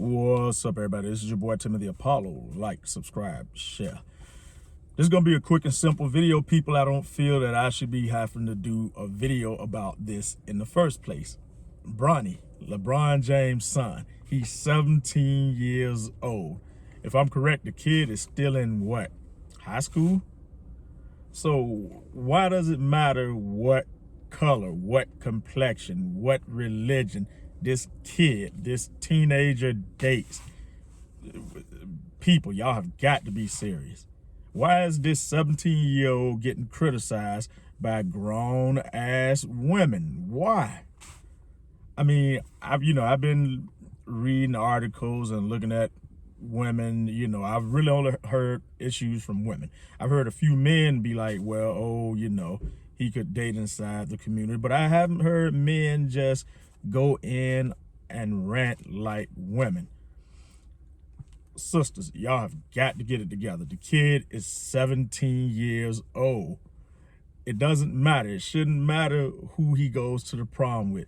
What's up, everybody? This is your boy Timothy Apollo. Like, subscribe, share. This is going to be a quick and simple video, people. I don't feel that I should be having to do a video about this in the first place. Bronny, LeBron James' son, he's 17 years old. If I'm correct, the kid is still in what? High school? So why does it matter what color, what complexion, what religion this kid, this teenager dates? People, y'all have got to be serious. Why is this 17-year-old getting criticized by grown-ass women? Why? I mean, I've been reading articles and looking at women. I've really only heard issues from women. I've heard a few men be like, well, he could date inside the community, but I haven't heard men just go in and rant like women. Sisters, y'all have got to get it together. The kid is 17 years old. It doesn't matter. It shouldn't matter who he goes to the prom with.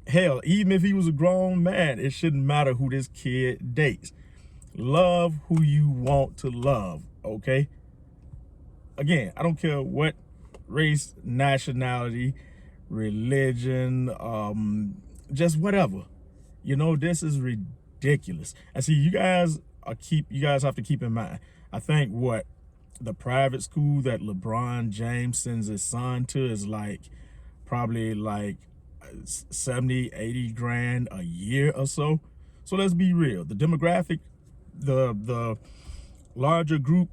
Hell, even if he was a grown man, it shouldn't matter who this kid dates. Love who you want to love, okay? Again, I don't care what race, nationality, religion, just whatever. This is ridiculous. And see, you guys have to keep in mind, I think the private school that LeBron James sends his son to is probably 70, 80 grand a year or so. So let's be real. The demographic, the larger group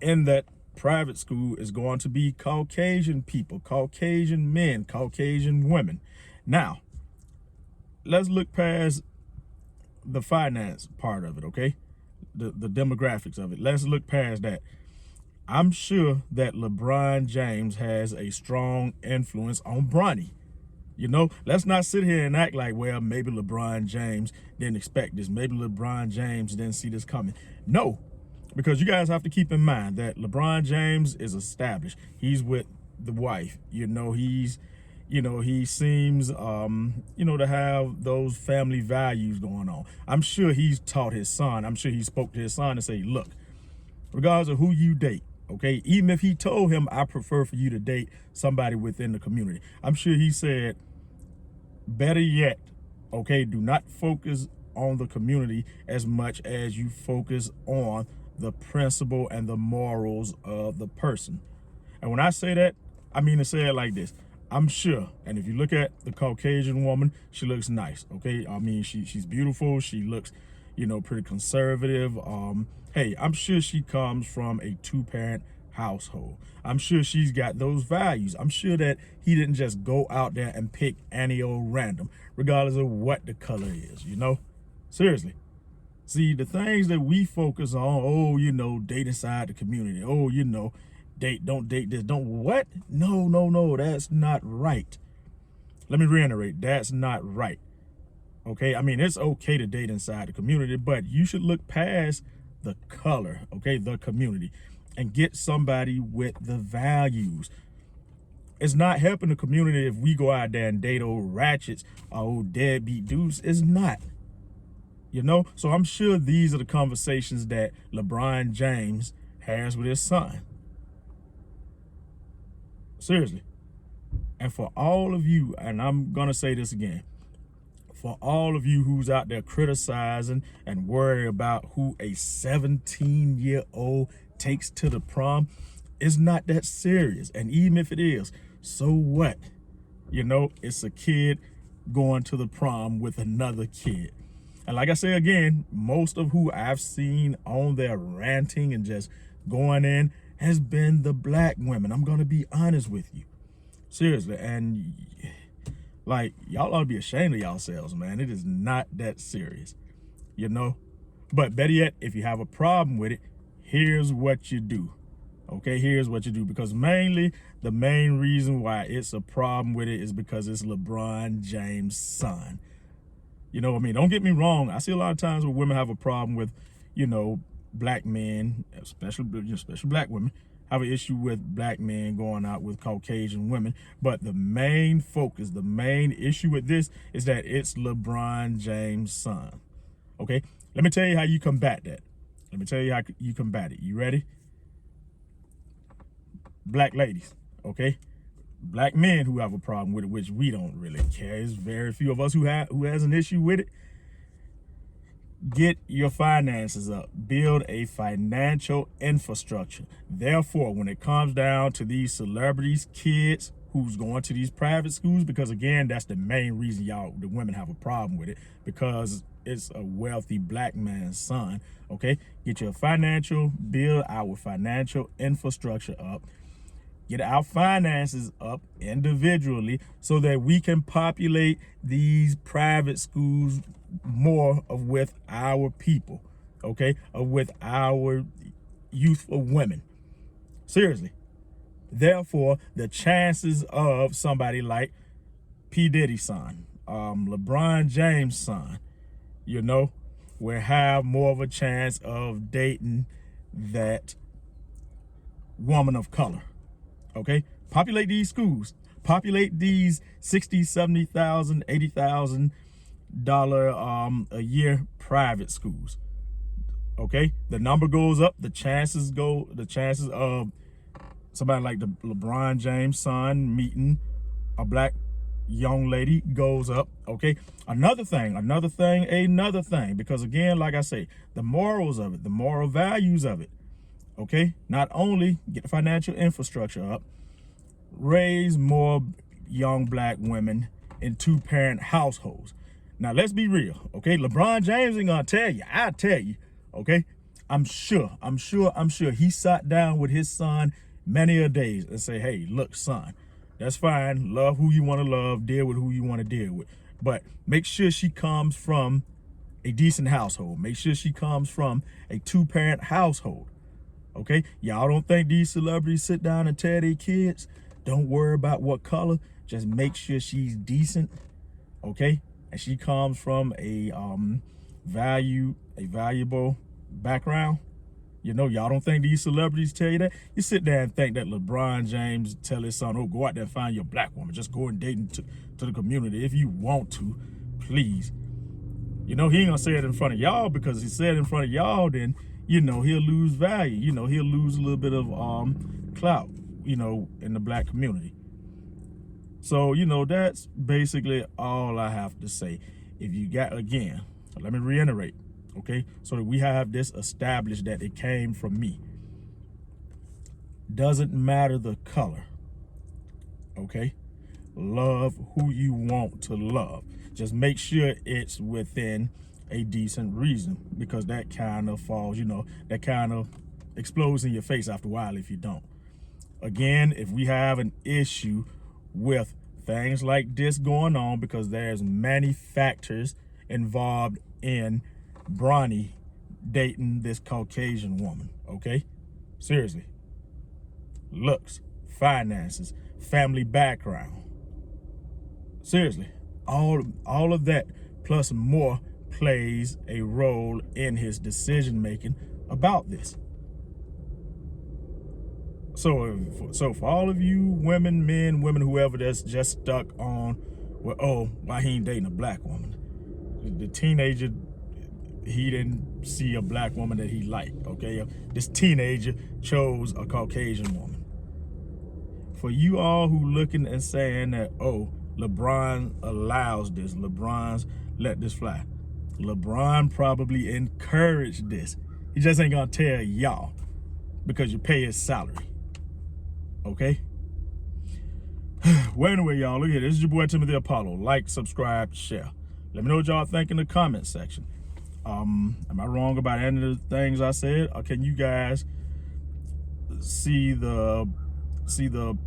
in that private school is going to be Caucasian people, Caucasian men, Caucasian women. Now, let's look past the finance part of it, okay? The demographics of it. Let's look past that. I'm sure that LeBron James has a strong influence on Bronny. Let's not sit here and act like, well, maybe LeBron James didn't expect this. Maybe LeBron James didn't see this coming. No, because you guys have to keep in mind that LeBron James is established. He's with the wife. He seems, to have those family values going on. I'm sure he's taught his son. I'm sure he spoke to his son and say, look, regardless of who you date, okay, even if he told him, I prefer for you to date somebody within the community, I'm sure he said, better yet, okay, do not focus on the community as much as you focus on the principle and the morals of the person. And when I say that, I mean to say it like this. I'm sure, and if you look at the Caucasian woman, she looks nice, okay? I mean, she's beautiful. She looks, pretty conservative. Hey, I'm sure she comes from a two-parent household. I'm sure she's got those values. I'm sure that he didn't just go out there and pick any old random, regardless of what the color is, Seriously. See, the things that we focus on, date inside the community, don't date this, don't what? No, that's not right. Let me reiterate, that's not right. Okay, I mean, it's okay to date inside the community, but you should look past the color, okay, the community, and get somebody with the values. It's not helping the community if we go out there and date old ratchets or old deadbeat dudes. It's not. So I'm sure these are the conversations that LeBron James has with his son. Seriously. And for all of you, and I'm going to say this again, for all of you who's out there criticizing and worried about who a 17-year-old takes to the prom, it's not that serious. And even if it is, so what? It's a kid going to the prom with another kid. And like I say again, most of who I've seen on there ranting and just going in has been the black women. I'm going to be honest with you. Seriously. And y'all ought to be ashamed of yourselves, man. It is not that serious, But better yet, if you have a problem with it, here's what you do. Okay, here's what you do. Because mainly, the main reason why it's a problem with it is because it's LeBron James' son. Don't get me wrong. I see a lot of times where women have a problem with, black men, especially black women, have an issue with black men going out with Caucasian women. But the main focus, the main issue with this is that it's LeBron James' son. Okay, let me tell you how you combat that. Let me tell you how you combat it. You ready? Black ladies, okay? Black men who have a problem with it, which we don't really care. There's very few of us who has an issue with it. Get your finances up. Build a financial infrastructure. Therefore, when it comes down to these celebrities, kids who's going to these private schools, because again, that's the main reason the women have a problem with it, because it's a wealthy black man's son. Okay, get your build our financial infrastructure up. Get our finances up individually so that we can populate these private schools more with our people, okay, with our youthful women. Seriously. Therefore, the chances of somebody like P. Diddy's son, LeBron James' son, will have more of a chance of dating that woman of color. Okay, populate these schools, populate these $60,000, $70,000, $80,000 a year private schools. Okay, the number goes up, the chances of somebody like the LeBron James son meeting a black young lady goes up. Okay, another thing, because again, like I say, the morals of it, the moral values of it. Okay, not only get the financial infrastructure up, raise more young black women in two-parent households. Now, let's be real, okay? LeBron James ain't gonna tell you. I tell you, okay? I'm sure he sat down with his son many a days and say, hey, look, son, that's fine. Love who you want to love, deal with who you want to deal with. But make sure she comes from a decent household. Make sure she comes from a two-parent household. Okay, y'all don't think these celebrities sit down and tell their kids, don't worry about what color, just make sure she's decent, okay? And she comes from a valuable background. Y'all don't think these celebrities tell you that? You sit there and think that LeBron James tell his son, oh, go out there and find your black woman. Just go and date to the community if you want to, please. He ain't gonna say it in front of y'all, because if he said it in front of y'all, then he'll lose value. He'll lose a little bit of clout, in the black community. So, that's basically all I have to say. If you got, again, let me reiterate, okay, so that we have this established that it came from me. Doesn't matter the color, okay? Love who you want to love. Just make sure it's within a decent reason, because that kind of falls, that kind of explodes in your face after a while if you don't. Again, if we have an issue with things like this going on, because there's many factors involved in Bronny dating this Caucasian woman, okay? Seriously. Looks, finances, family background. Seriously. All of that plus more plays a role in his decision making about this. So for all of you women, men, women, whoever that's just stuck on, well, oh, why he ain't dating a black woman? The teenager, he didn't see a black woman that he liked, okay? This teenager chose a Caucasian woman. For you all who looking and saying that, oh, LeBron allows this, LeBron's let this fly. LeBron probably encouraged this. He just ain't gonna tell y'all because you pay his salary. Okay? Well, anyway, y'all, look here. This is your boy Timothy Apollo. Like, subscribe, share. Let me know what y'all think in the comment section. Am I wrong about any of the things I said? Or can you guys see the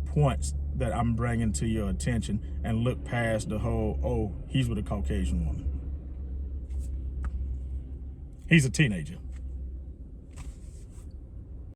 points that I'm bringing to your attention and look past the whole, oh, he's with a Caucasian woman? He's a teenager.